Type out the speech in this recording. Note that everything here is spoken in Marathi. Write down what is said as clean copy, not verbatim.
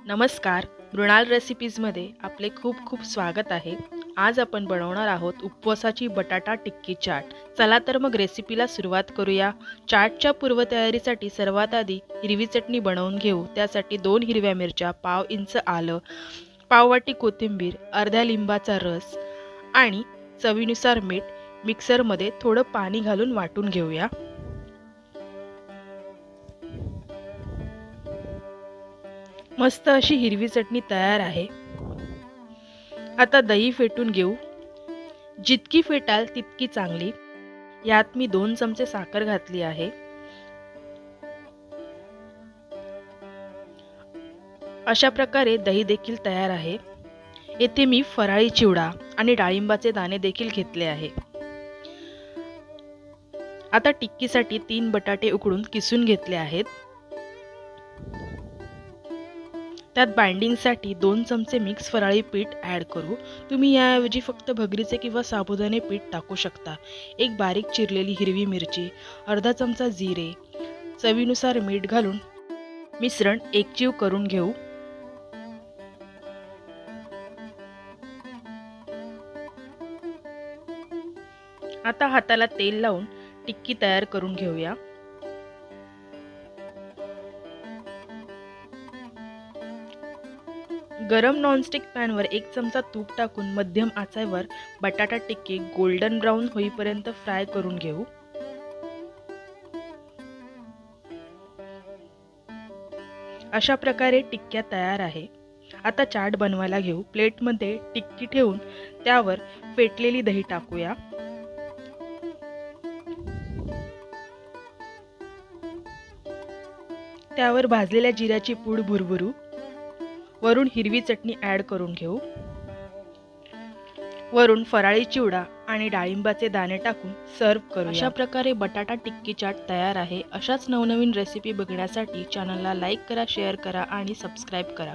नमस्कार, मृणाल रेसिपीजमध्ये आपले खूप खूप स्वागत आहे। आज आपण बनवणार आहोत उपवासाची बटाटा टिक्की चाट। चला तर मग रेसिपीला सुरुवात करूया। चाटच्या पूर्वतयारीसाठी सर्वात आधी हिरवी चटणी बनवून घेऊ। त्यासाठी 2 हिरव्या मिरच्या, पाव इंच आलं, पाव वाटी कोथिंबीर, अर्ध्या लिंबाचा रस आणि चवीनुसार मीठ मिक्सरमध्ये थोडं पाणी घालून वाटून घेऊया। मस्त अशी हिरवी चटणी तयार आहे। आता दही फेटून घेऊ। जितकी फेटाल तितकी चांगली। यात मी 2 चमचे साखर घातली आहे। अशा प्रकारे दही देखील तयार आहे। येथे मी फराळी चिवडा आणि डाळिंबाचे दाणे देखील घेतले आहे। आता टिक्कीसाठी 3 बटाटे उकडून किसून घेतले आहेत। त्यात बाइंडिंगसाठी 2 चमचे मिक्स फराळी पीठ ॲड करू। तुम्ही याऐवजी फक्त भगरीचे किंवा साबुदाणे पीठ टाकू शकता। एक बारीक चिरलेली हिरवी मिरची, अर्धा चमचा जिरे, चवीनुसार मीठ घालून मिश्रण एकजीव करून घेऊ। आता हाताला तेल लावून टिक्की तयार करून घेऊया। गरम नॉनस्टिक पॅनवर 1 चमचा तूप टाकून मध्यम आचेवर बटाटा टिक्की गोल्डन ब्राउन होईपर्यंत फ्राय करून घेऊ। अशा प्रकारे टिक्क्या तयार आहे। आता चाट बनवायला घेऊ। प्लेटमध्ये टिक्की ठेवून त्यावर फेटलेली दही टाकूया। त्यावर भाजलेल्या जिऱ्याची पूड भुरभुरू, वरून हिरवी चटणी ॲड करून घेऊ। वरून फराळी चिवडा आणि डाळिंबाचे दाणे टाकून सर्व्ह करू। अशा प्रकारे बटाटा टिक्की चाट तयार आहे। अशाच नवनवीन रेसिपी बघण्यासाठी चॅनलला लाईक करा, शेअर करा आणि सबस्क्राईब करा।